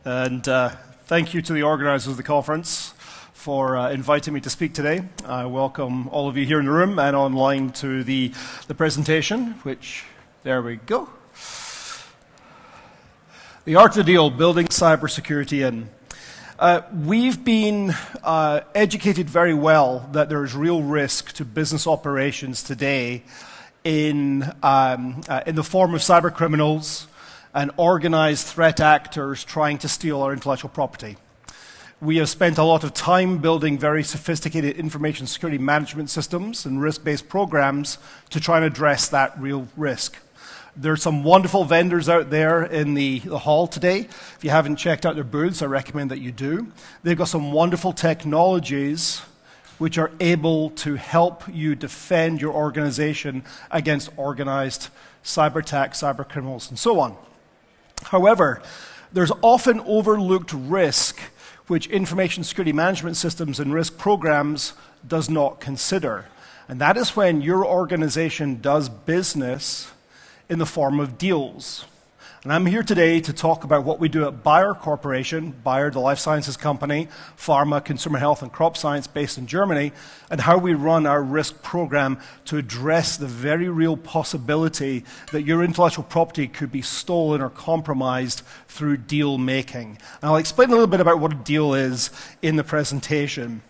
And thank you to the organizers of the conference for inviting me to speak today. I welcome all of you here in the room and online to the presentation, which, there we go. The Art of the Deal, Building Cybersecurity In. We've been educated very well that there is real risk to business operations today in the form of cyber criminals and organized threat actors trying to steal our intellectual property. We have spent a lot of time building very sophisticated information security management systems and risk-based programs to try and address that real risk. There are some wonderful vendors out there in the hall today. If you haven't checked out their booths, I recommend that you do. They've got some wonderful technologies which are able to help you defend your organization against organized cyber attacks, cyber criminals, and so on. However, there's often overlooked risk which information security management systems and risk programs does not consider. And that is when your organization does business in the form of deals. And I'm here today to talk about what we do at Bayer Corporation, Bayer, the life sciences company, pharma, consumer health, and crop science based in Germany, and how we run our risk program to address the very real possibility that your intellectual property could be stolen or compromised through deal making. And I'll explain a little bit about what a deal is in the presentation.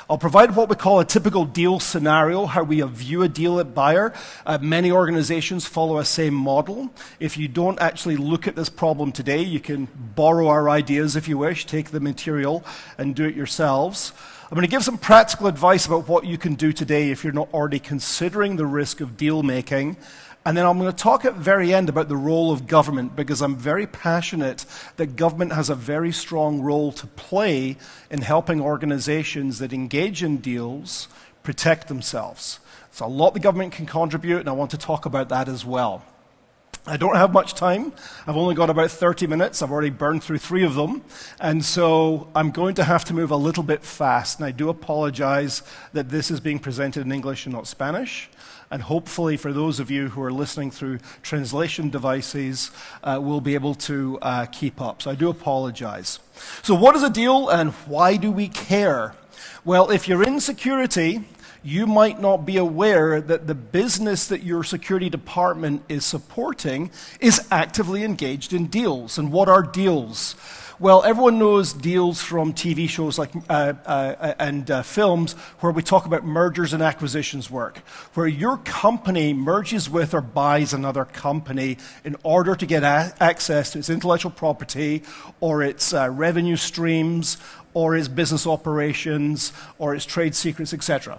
I'll provide what we call a typical deal scenario, how we view a deal at Bayer. Many organizations follow a same model. If you don't actually look at this problem today, you can borrow our ideas if you wish, take the material and do it yourselves. I'm going to give some practical advice about what you can do today if you're not already considering the risk of deal making. And then I'm going to talk at the very end about the role of government, because I'm very passionate that government has a very strong role to play in helping organizations that engage in deals protect themselves. So a lot the government can contribute, and I want to talk about that as well. I don't have much time. I've only got about 30 minutes. I've already burned through 3 of them. And so I'm going to have to move a little bit fast. And I do apologize that this is being presented in English and not Spanish. And hopefully for those of you who are listening through translation devices, will be able to keep up. So I do apologize. So what is a deal and why do we care? Well, if you're in security, you might not be aware that the business that your security department is supporting is actively engaged in deals. And what are deals? Well, everyone knows deals from TV shows like and films where we talk about mergers and acquisitions work, where your company merges with or buys another company in order to get access to its intellectual property or its revenue streams or its business operations or its trade secrets, etc.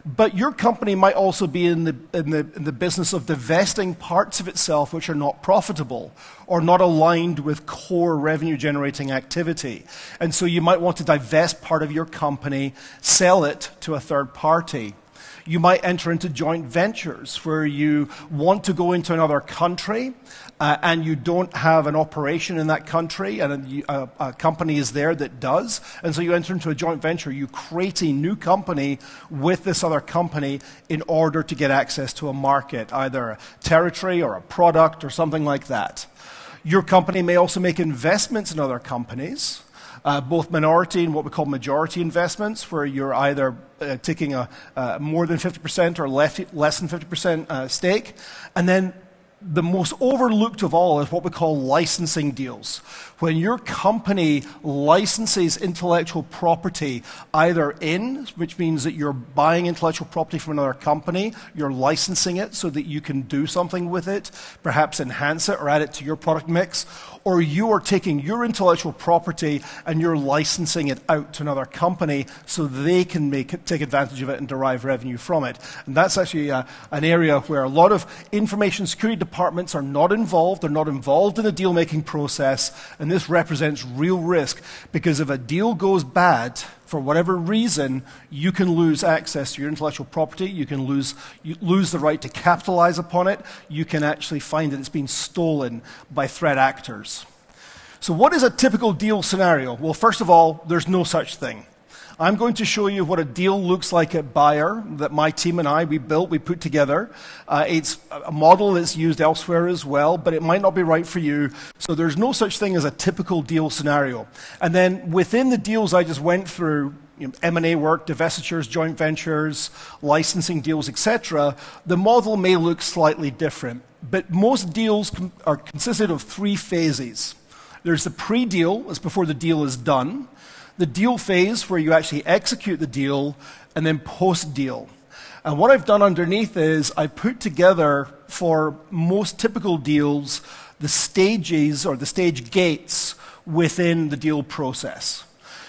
But your company might also be in the business of divesting parts of itself which are not profitable or not aligned with core revenue generating activity. And so you might want to divest part of your company, sell it to a third party. You might enter into joint ventures where you want to go into another country and you don't have an operation in that country and a company is there that does. And so you enter into a joint venture. You create a new company with this other company in order to get access to a market, either a territory or a product or something like that. Your company may also make investments in other companies. Both minority and what we call majority investments, where you're either taking a more than 50% or less than 50% stake. And then the most overlooked of all is what we call licensing deals. When your company licenses intellectual property either in, which means that you're buying intellectual property from another company, you're licensing it so that you can do something with it, perhaps enhance it or add it to your product mix, or you are taking your intellectual property and you're licensing it out to another company so they can take advantage of it and derive revenue from it. And that's actually an area where a lot of information security departments are not involved. They're not involved in the deal-making process, and this represents real risk, because if a deal goes bad, for whatever reason, you can lose access to your intellectual property, you can lose the right to capitalize upon it, you can actually find that it's been stolen by threat actors. So what is a typical deal scenario? Well, first of all, there's no such thing. I'm going to show you what a deal looks like at Bayer that my team and I, we put together. It's a model that's used elsewhere as well, but it might not be right for you. So there's no such thing as a typical deal scenario. And then within the deals I just went through, M&A work, divestitures, joint ventures, licensing deals, etc., the model may look slightly different. But most deals are consisted of 3 phases. There's the pre-deal, that's before the deal is done, the deal phase where you actually execute the deal, and then post-deal. And what I've done underneath is I put together for most typical deals the stages or the stage gates within the deal process.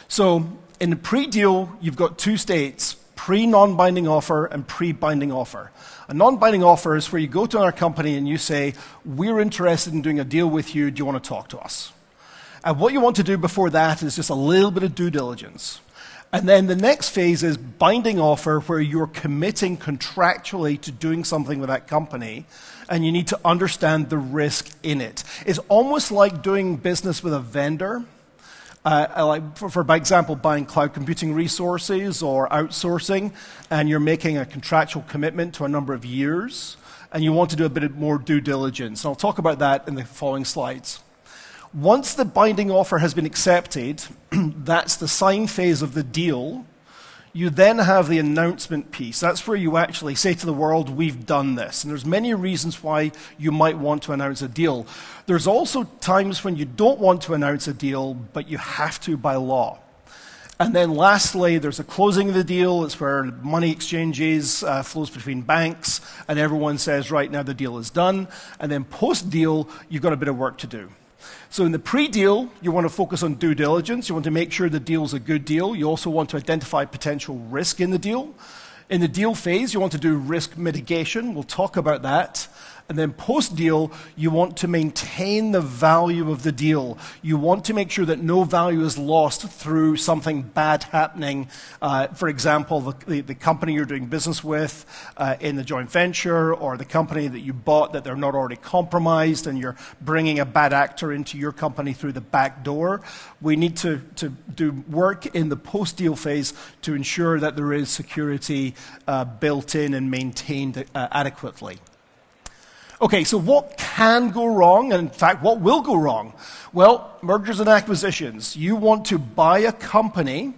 So in the pre-deal, you've got 2 states, pre-non-binding offer and pre-binding offer. A non-binding offer is where you go to our company and you say, we're interested in doing a deal with you, do you want to talk to us? And what you want to do before that is just a little bit of due diligence. And then the next phase is binding offer, where you're committing contractually to doing something with that company, and you need to understand the risk in it. It's almost like doing business with a vendor. Like for example, buying cloud computing resources or outsourcing, and you're making a contractual commitment to a number of years, and you want to do a bit more due diligence. And I'll talk about that in the following slides. Once the binding offer has been accepted, that's the sign phase of the deal. You then have the announcement piece. That's where you actually say to the world, we've done this. And there's many reasons why you might want to announce a deal. There's also times when you don't want to announce a deal, but you have to by law. And then lastly, there's a closing of the deal. It's where money exchanges, flows between banks, and everyone says, right, now the deal is done. And then post-deal, you've got a bit of work to do. So in the pre-deal, you want to focus on due diligence. You want to make sure the deal is a good deal. You also want to identify potential risk in the deal. In the deal phase, you want to do risk mitigation. We'll talk about that. And then post-deal, you want to maintain the value of the deal. You want to make sure that no value is lost through something bad happening. For example, the company you're doing business with in the joint venture, or the company that you bought that they're not already compromised and you're bringing a bad actor into your company through the back door. We need to do work in the post-deal phase to ensure that there is security built in and maintained adequately. Okay, so what can go wrong, and in fact, what will go wrong? Well, mergers and acquisitions. You want to buy a company,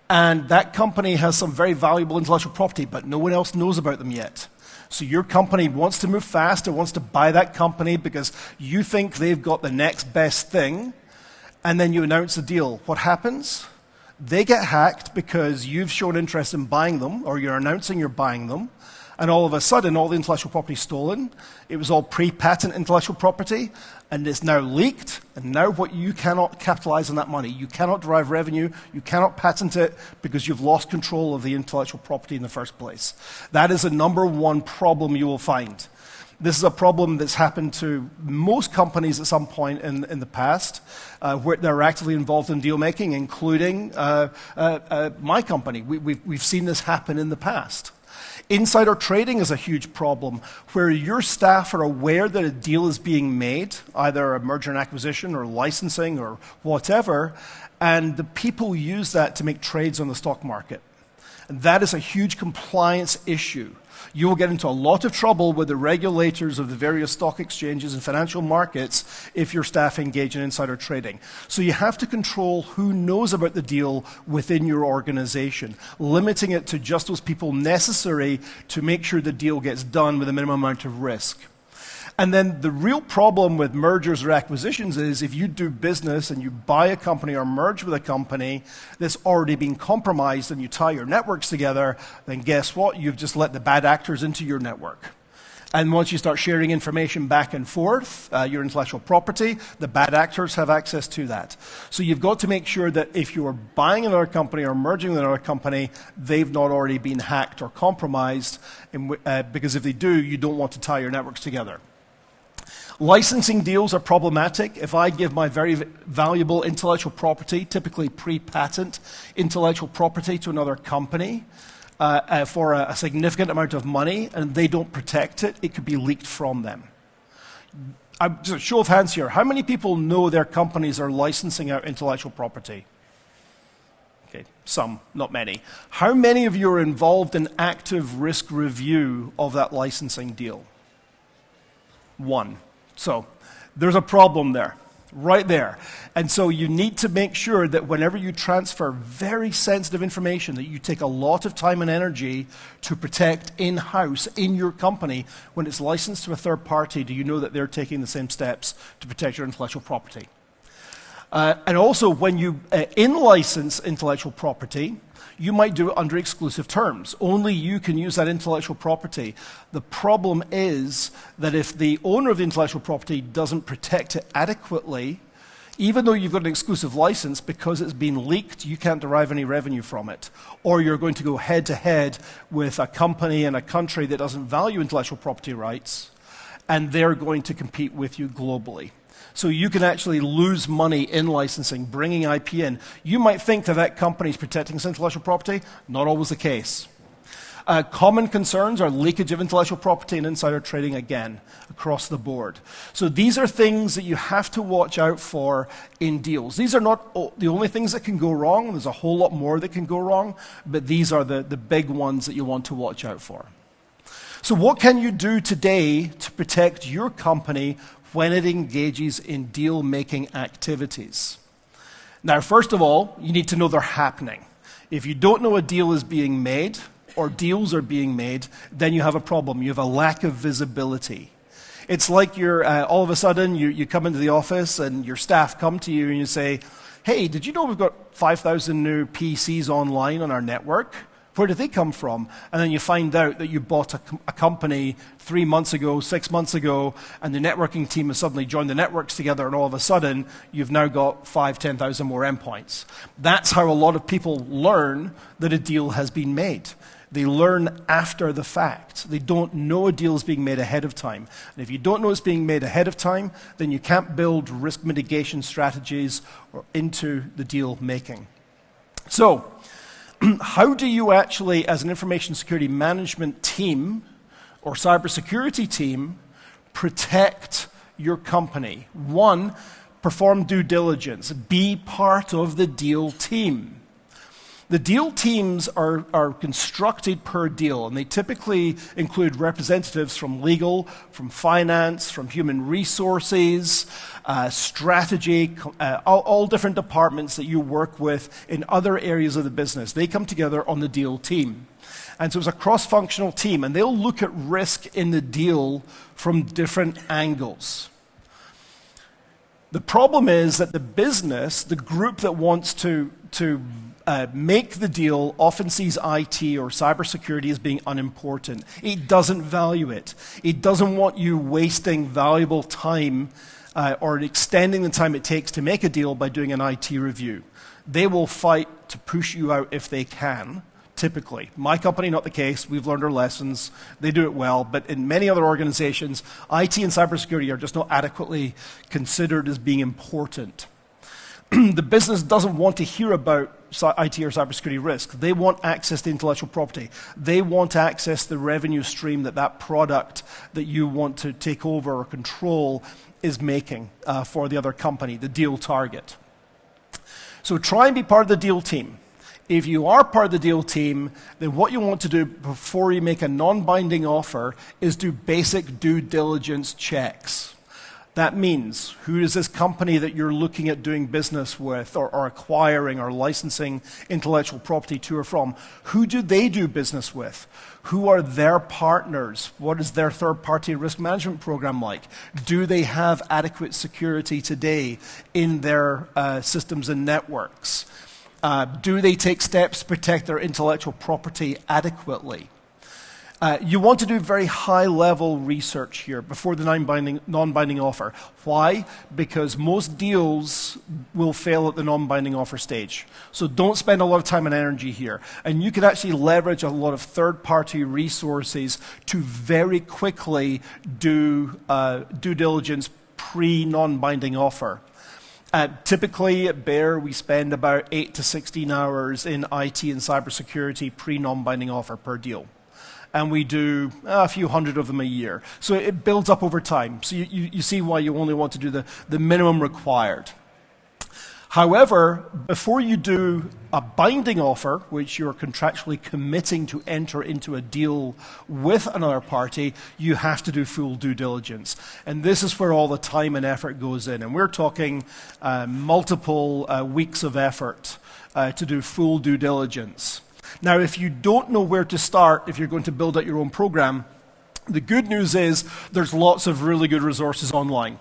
and that company has some very valuable intellectual property, but no one else knows about them yet. So your company wants to move fast, and wants to buy that company because you think they've got the next best thing, and then you announce the deal. What happens? They get hacked because you've shown interest in buying them, or you're announcing you're buying them, and all of a sudden, all the intellectual property is stolen. It was all pre-patent intellectual property, and it's now leaked, and now what you cannot capitalize on that money. You cannot derive revenue, you cannot patent it, because you've lost control of the intellectual property in the first place. That is the number one problem you will find. This is a problem that's happened to most companies at some point in the past, where they're actively involved in deal making, including my company. We've seen this happen in the past. Insider trading is a huge problem, where your staff are aware that a deal is being made, either a merger and acquisition or licensing or whatever, and the people use that to make trades on the stock market. And that is a huge compliance issue. You will get into a lot of trouble with the regulators of the various stock exchanges and financial markets if your staff engage in insider trading. So you have to control who knows about the deal within your organization, limiting it to just those people necessary to make sure the deal gets done with a minimum amount of risk. And then the real problem with mergers or acquisitions is if you do business and you buy a company or merge with a company that's already been compromised and you tie your networks together, then guess what? You've just let the bad actors into your network. And once you start sharing information back and forth, your intellectual property, the bad actors have access to that. So you've got to make sure that if you're buying another company or merging with another company, they've not already been hacked or compromised, because if they do, you don't want to tie your networks together. Licensing deals are problematic. If I give my very valuable intellectual property, typically pre-patent intellectual property, to another company for a significant amount of money, and they don't protect it, it could be leaked from them. Just a show of hands here. How many people know their companies are licensing out intellectual property? Okay, some, not many. How many of you are involved in active risk review of that licensing deal? One. So there's a problem there, right there. And so you need to make sure that whenever you transfer very sensitive information, that you take a lot of time and energy to protect in-house in your company. When it's licensed to a third party, do you know that they're taking the same steps to protect your intellectual property? And also, when you in-license intellectual property, you might do it under exclusive terms. Only you can use that intellectual property. The problem is that if the owner of the intellectual property doesn't protect it adequately, even though you've got an exclusive license, because it's been leaked, you can't derive any revenue from it. Or you're going to go head-to-head with a company in a country that doesn't value intellectual property rights, and they're going to compete with you globally. So you can actually lose money in licensing, bringing IP in. You might think that that company is protecting its intellectual property. Not always the case. Common concerns are leakage of intellectual property and insider trading, again, across the board. So these are things that you have to watch out for in deals. These are not the only things that can go wrong. There's a whole lot more that can go wrong, but these are the big ones that you want to watch out for. So what can you do today to protect your company when it engages in deal-making activities? Now, first of all, you need to know they're happening. If you don't know a deal is being made, or deals are being made, then you have a problem. You have a lack of visibility. It's like you're, all of a sudden, you come into the office and your staff come to you and you say, hey, did you know we've got 5,000 new PCs online on our network? Where did they come from? And then you find out that you bought a company 3 months ago, 6 months ago, and the networking team has suddenly joined the networks together, and all of a sudden, you've now got 5,000, 10,000 more endpoints. That's how a lot of people learn that a deal has been made. They learn after the fact. They don't know a deal is being made ahead of time. And if you don't know it's being made ahead of time, then you can't build risk mitigation strategies or into the deal making. So, how do you actually, as an information security management team or cybersecurity team, protect your company? One, perform due diligence. Be part of the deal team. The deal teams are constructed per deal, and they typically include representatives from legal, from finance, from human resources, strategy, all different departments that you work with in other areas of the business. They come together on the deal team. And so it's a cross-functional team, and they'll look at risk in the deal from different angles. The problem is that the business, the group that wants to make the deal, often sees IT or cybersecurity as being unimportant. It doesn't value it. It doesn't want you wasting valuable time or extending the time it takes to make a deal by doing an IT review. They will fight to push you out if they can, typically. My company, not the case. We've learned our lessons. They do it well. But in many other organizations, IT and cybersecurity are just not adequately considered as being important. The business doesn't want to hear about IT or cybersecurity risk. They want access to intellectual property. They want access to the revenue stream that product that you want to take over or control is making for the other company, the deal target. So try and be part of the deal team. If you are part of the deal team, then what you want to do before you make a non-binding offer is do basic due diligence checks. That means, who is this company that you're looking at doing business with or acquiring or licensing intellectual property to or from? Who do they do business with? Who are their partners? What is their third-party risk management program like? Do they have adequate security today in their systems and networks? Do they take steps to protect their intellectual property adequately? You want to do very high-level research here before the non-binding offer. Why? Because most deals will fail at the non-binding offer stage. So don't spend a lot of time and energy here. And you can actually leverage a lot of third-party resources to very quickly do due diligence pre-non-binding offer. Typically at Bayer, we spend about 8 to 16 hours in IT and cybersecurity pre-non-binding offer per deal. And we do a few hundred of them a year. So it builds up over time. So you see why you only want to do the minimum required. However, before you do a binding offer, which you're contractually committing to enter into a deal with another party, you have to do full due diligence. And this is where all the time and effort goes in. And we're talking multiple weeks of effort to do full due diligence. Now, if you don't know where to start, if you're going to build out your own program, the good news is there's lots of really good resources online.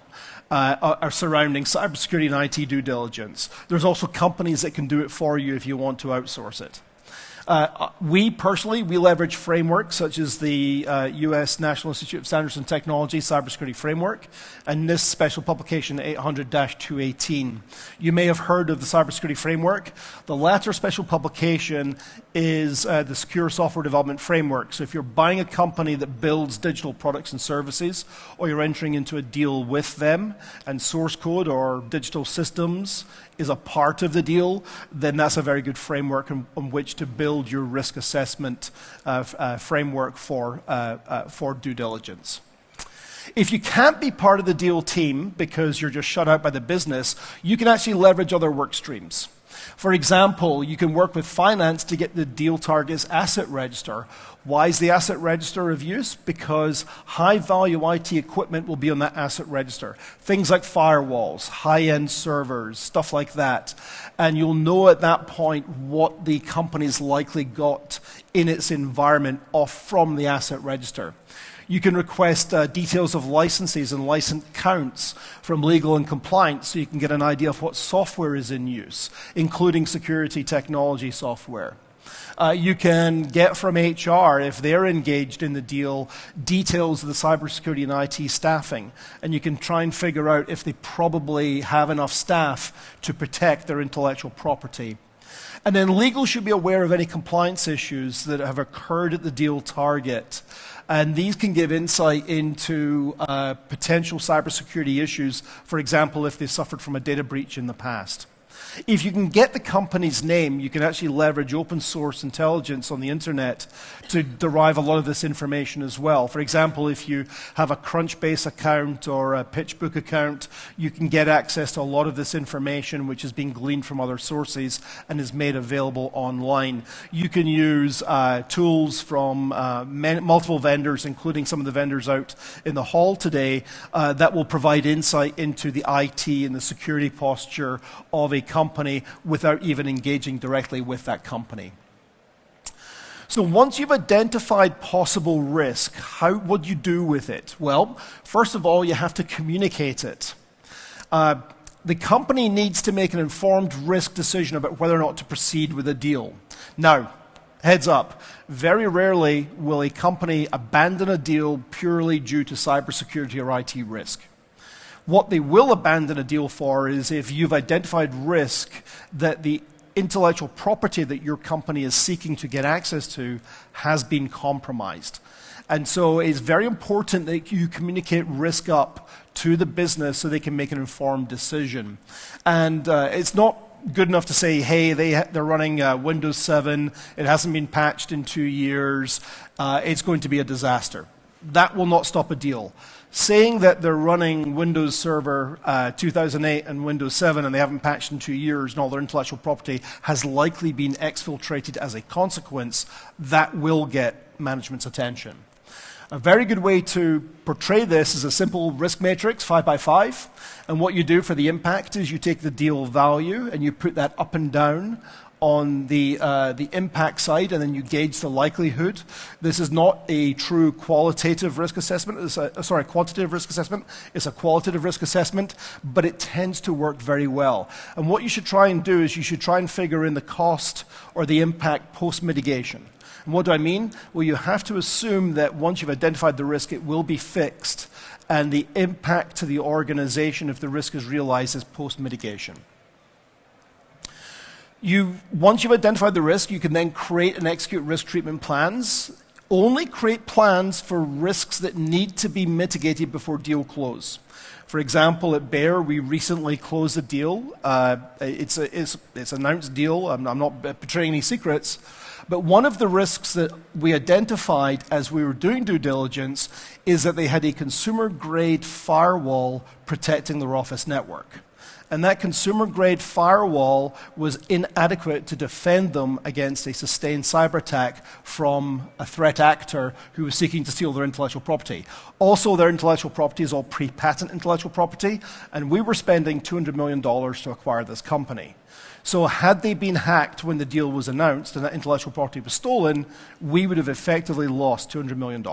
Are surrounding cybersecurity and IT due diligence. There's also companies that can do it for you if you want to outsource it. We leverage frameworks such as the U.S. National Institute of Standards and Technology Cybersecurity Framework and this special publication 800-218. You may have heard of the Cybersecurity Framework. The latter special publication is the Secure Software Development Framework. So if you're buying a company that builds digital products and services, or you're entering into a deal with them, and source code or digital systems is a part of the deal, then that's a very good framework on which to build your risk assessment framework for due diligence. If you can't be part of the deal team because you're just shut out by the business, you can actually leverage other work streams. For example, you can work with finance to get the deal target's asset register. Why is the asset register of use? Because high-value IT equipment will be on that asset register. Things like firewalls, high-end servers, stuff like that. And you'll know at that point what the company's likely got in its environment off from the asset register. You can request details of licenses and license counts from legal and compliance so you can get an idea of what software is in use, including security technology software. You can get from HR, if they're engaged in the deal, details of the cybersecurity and IT staffing. And you can try and figure out if they probably have enough staff to protect their intellectual property. And then legal should be aware of any compliance issues that have occurred at the deal target. And these can give insight into potential cybersecurity issues, for example, if they suffered from a data breach in the past. If you can get the company's name, you can actually leverage open source intelligence on the internet to derive a lot of this information as well. For example, if you have a Crunchbase account or a PitchBook account, you can get access to a lot of this information which is being gleaned from other sources and is made available online. You can use tools from multiple vendors, including some of the vendors out in the hall today, that will provide insight into the IT and the security posture of a company without even engaging directly with that company. So once you've identified possible risk, what do you do with it? Well, first of all, you have to communicate it. The company needs to make an informed risk decision about whether or not to proceed with a deal. Now, heads up, very rarely will a company abandon a deal purely due to cybersecurity or IT risk. What they will abandon a deal for is if you've identified risk that the intellectual property that your company is seeking to get access to has been compromised. And so it's very important that you communicate risk up to the business so they can make an informed decision. And it's not good enough to say, hey, they're running Windows 7, it hasn't been patched in 2 years, it's going to be a disaster. That will not stop a deal. Saying that they're running Windows Server 2008 and Windows 7 and they haven't patched in 2 years and all their intellectual property has likely been exfiltrated as a consequence, that will get management's attention. A very good way to portray this is a simple risk matrix, 5 by 5. And what you do for the impact is you take the deal value and you put that up and down on the impact side, and then you gauge the likelihood. This is not a true qualitative risk assessment. Quantitative risk assessment. It's a qualitative risk assessment, but it tends to work very well. And what you should try and do is you should try and figure in the cost or the impact post-mitigation. And what do I mean? Well, you have to assume that once you've identified the risk, it will be fixed, and the impact to the organization if the risk is realized is post-mitigation. Once you've identified the risk, you can then create and execute risk treatment plans. Only create plans for risks that need to be mitigated before deal close. For example, at Bayer, we recently closed a deal. It's an announced deal. I'm not betraying any secrets. But one of the risks that we identified as we were doing due diligence is that they had a consumer-grade firewall protecting their office network. And that consumer-grade firewall was inadequate to defend them against a sustained cyber attack from a threat actor who was seeking to steal their intellectual property. Also, their intellectual property is all pre-patent intellectual property, and we were spending $200 million to acquire this company. So had they been hacked when the deal was announced and that intellectual property was stolen, we would have effectively lost $200 million,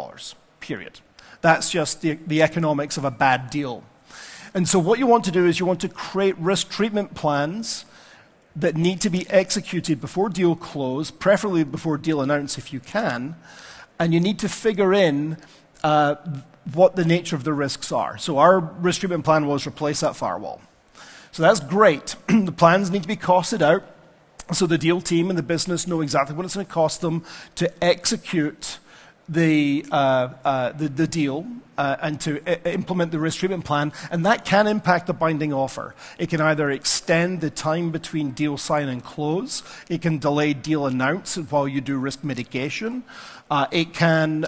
period. That's just the economics of a bad deal. And so what you want to do is you want to create risk treatment plans that need to be executed before deal close, preferably before deal announce if you can, and you need to figure in what the nature of the risks are. So our risk treatment plan was replace that firewall. So that's great. The plans need to be costed out, so the deal team and the business know exactly what it's going to cost them to execute the deal and to implement the risk treatment plan, and that can impact the binding offer. It can either extend the time between deal sign and close. It can delay deal announce while you do risk mitigation. It can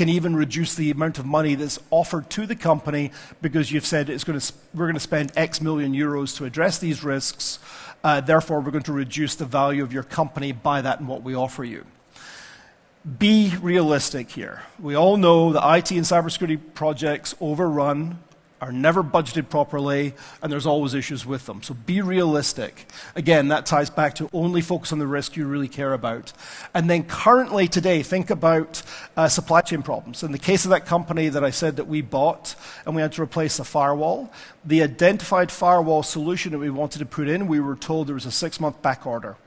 even reduce the amount of money that's offered to the company because you've said we're going to spend X million euros to address these risks. Therefore, we're going to reduce the value of your company by that and what we offer you. Be realistic here. We all know that IT and cybersecurity projects overrun, are never budgeted properly, and there's always issues with them. So be realistic. Again, that ties back to only focus on the risk you really care about. And then currently today, think about supply chain problems. In the case of that company that I said that we bought, and we had to replace the firewall, the identified firewall solution that we wanted to put in, we were told there was a 6-month back order.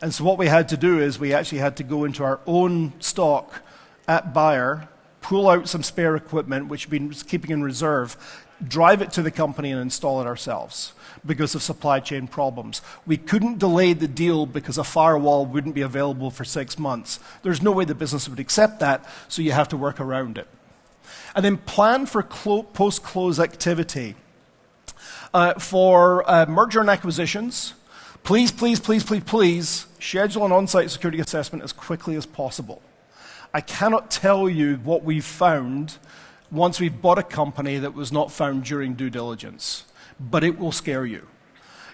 And so what we had to do is we actually had to go into our own stock at Bayer, pull out some spare equipment, which we've been keeping in reserve, drive it to the company and install it ourselves because of supply chain problems. We couldn't delay the deal because a firewall wouldn't be available for 6 months. There's no way the business would accept that, so you have to work around it. And then plan for post-close activity. For merger and acquisitions, please, please, please, please, please, schedule an on-site security assessment as quickly as possible. I cannot tell you what we've found once we've bought a company that was not found during due diligence, but it will scare you.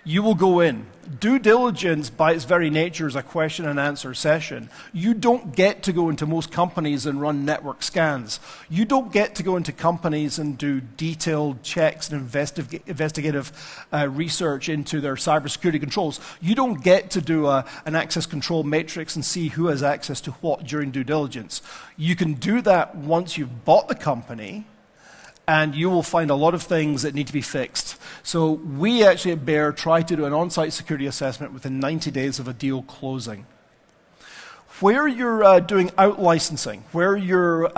You will go in. Due diligence, by its very nature, is a question and answer session. You don't get to go into most companies and run network scans. You don't get to go into companies and do detailed checks and investigative research into their cybersecurity controls. You don't get to do an access control matrix and see who has access to what during due diligence. You can do that once you've bought the company, and you will find a lot of things that need to be fixed. So we actually at Bayer try to do an on-site security assessment within 90 days of a deal closing. Where you're doing out licensing, where you're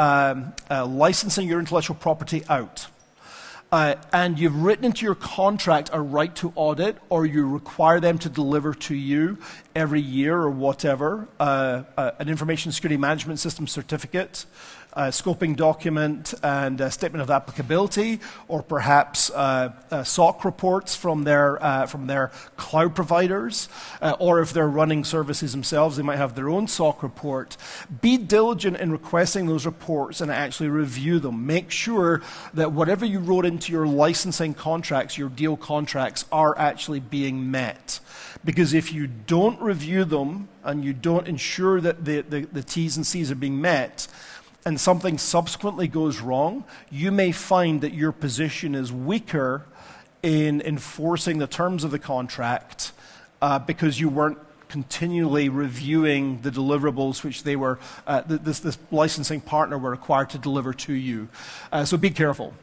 licensing your intellectual property out, and you've written into your contract a right to audit, or you require them to deliver to you every year or whatever, an information security management system certificate, scoping document and a statement of applicability, or perhaps SOC reports from their cloud providers, or if they're running services themselves, they might have their own SOC report. Be diligent in requesting those reports and actually review them. Make sure that whatever you wrote into your licensing contracts, your deal contracts, are actually being met. Because if you don't review them and you don't ensure that the T's and C's are being met, and something subsequently goes wrong, you may find that your position is weaker in enforcing the terms of the contract because you weren't continually reviewing the deliverables which they were, this licensing partner were required to deliver to you. So be careful.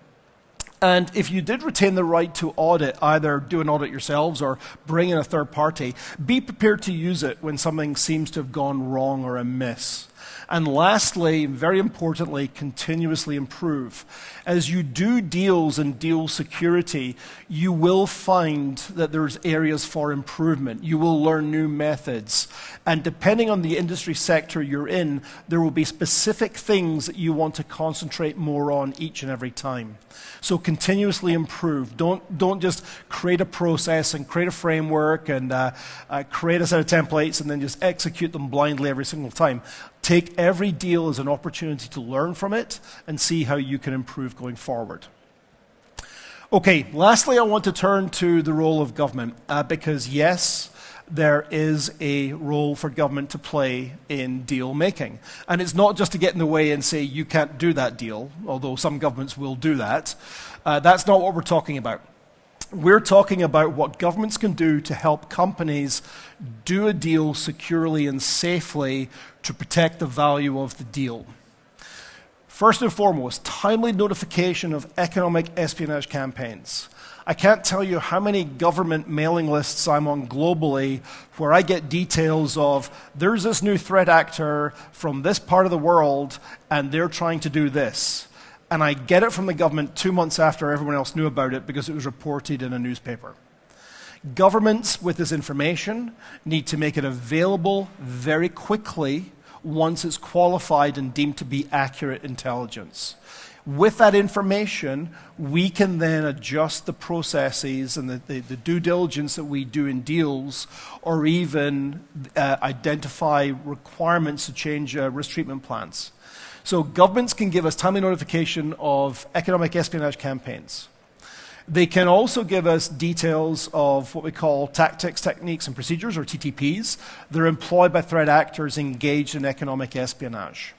And if you did retain the right to audit, either do an audit yourselves or bring in a third party, be prepared to use it when something seems to have gone wrong or amiss. And lastly, very importantly, continuously improve. As you do deals and deal security, you will find that there's areas for improvement. You will learn new methods. And depending on the industry sector you're in, there will be specific things that you want to concentrate more on each and every time. So continuously improve. Don't just create a process and create a framework and create a set of templates and then just execute them blindly every single time. Take every deal as an opportunity to learn from it and see how you can improve going forward. Okay, lastly, I want to turn to the role of government, because yes, there is a role for government to play in deal making. And it's not just to get in the way and say, you can't do that deal, although some governments will do that. That's not what we're talking about. We're talking about what governments can do to help companies do a deal securely and safely to protect the value of the deal. First and foremost, timely notification of economic espionage campaigns. I can't tell you how many government mailing lists I'm on globally where I get details of, there's this new threat actor from this part of the world and they're trying to do this. And I get it from the government 2 months after everyone else knew about it because it was reported in a newspaper. Governments with this information need to make it available very quickly once it's qualified and deemed to be accurate intelligence. With that information, we can then adjust the processes and the due diligence that we do in deals, or even identify requirements to change risk treatment plans. So governments can give us timely notification of economic espionage campaigns. They can also give us details of what we call tactics, techniques, and procedures, or TTPs. They're employed by threat actors engaged in economic espionage.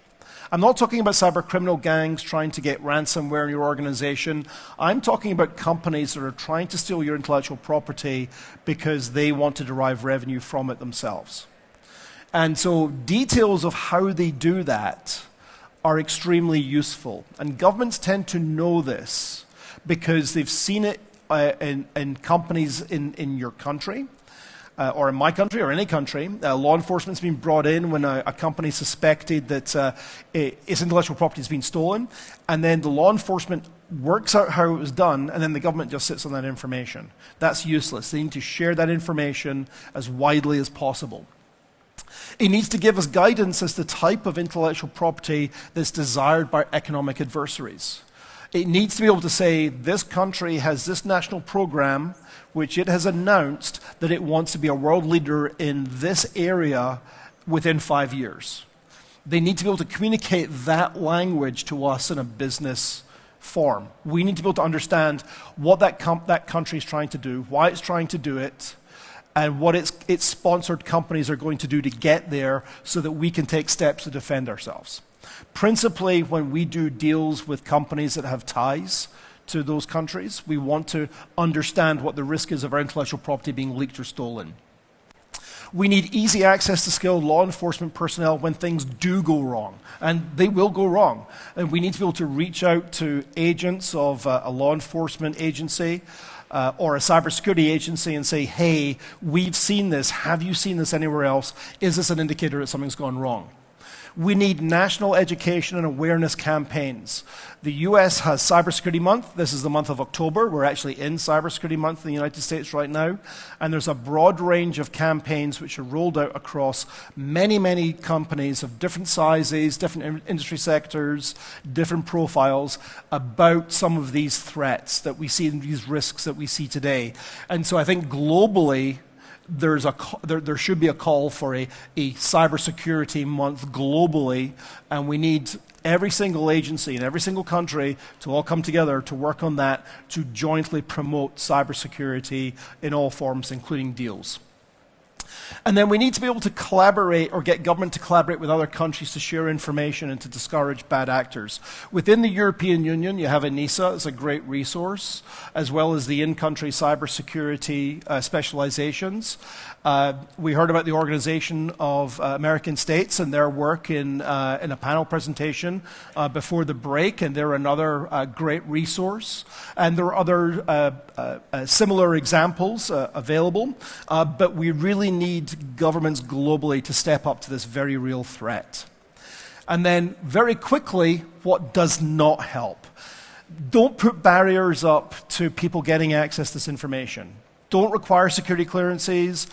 I'm not talking about cyber criminal gangs trying to get ransomware in your organization. I'm talking about companies that are trying to steal your intellectual property because they want to derive revenue from it themselves. And so details of how they do that are extremely useful. And governments tend to know this because they've seen it in companies in your country, or in my country, or any country. Law enforcement's been brought in when a company suspected that its intellectual property has been stolen, and then the law enforcement works out how it was done, and then the government just sits on that information. That's useless. They need to share that information as widely as possible. It needs to give us guidance as to the type of intellectual property that's desired by economic adversaries. It needs to be able to say, this country has this national program which it has announced that it wants to be a world leader in this area within 5 years. They need to be able to communicate that language to us in a business form. We need to be able to understand what that country is trying to do, why it's trying to do it, and what its sponsored companies are going to do to get there so that we can take steps to defend ourselves. Principally, when we do deals with companies that have ties to those countries, we want to understand what the risk is of our intellectual property being leaked or stolen. We need easy access to skilled law enforcement personnel when things do go wrong, and they will go wrong. And we need to be able to reach out to agents of a law enforcement agency or a cybersecurity agency and say, hey, we've seen this. Have you seen this anywhere else? Is this an indicator that something's gone wrong? We need national education and awareness campaigns. The US has Cybersecurity Month. This is the month of October. We're actually in Cybersecurity Month in the United States right now. And there's a broad range of campaigns which are rolled out across many, many companies of different sizes, different industry sectors, different profiles about some of these threats that we see and these risks that we see today. And so I think globally, there should be a call for a cybersecurity month globally, and we need every single agency in every single country to all come together to work on that, to jointly promote cybersecurity in all forms, including deals. And then we need to be able to collaborate or get government to collaborate with other countries to share information and to discourage bad actors. Within the European Union, you have ENISE as a great resource, as well as the in-country cybersecurity specializations. We heard about the Organization of American States and their work in a panel presentation before the break, and they're another great resource. And there are other similar examples available, but we really need governments globally to step up to this very real threat. And then, very quickly, what does not help? Don't put barriers up to people getting access to this information. Don't require security clearances.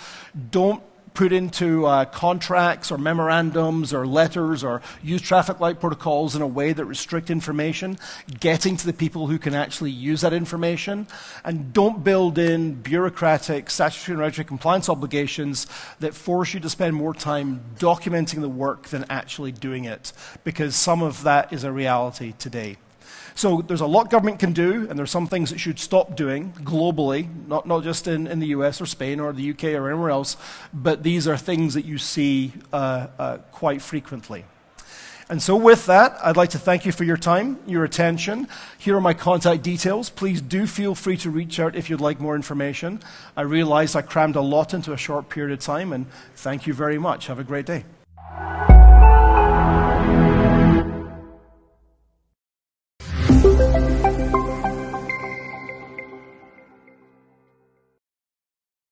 Don't put into contracts or memorandums or letters or use traffic light protocols in a way that restrict information getting to the people who can actually use that information. And don't build in bureaucratic statutory and regulatory compliance obligations that force you to spend more time documenting the work than actually doing it, because some of that is a reality today. So there's a lot government can do, and there's some things it should stop doing globally, not just in the US or Spain or the UK or anywhere else, but these are things that you see quite frequently. And so with that, I'd like to thank you for your time, your attention. Here are my contact details. Please do feel free to reach out if you'd like more information. I realize I crammed a lot into a short period of time, and thank you very much. Have a great day.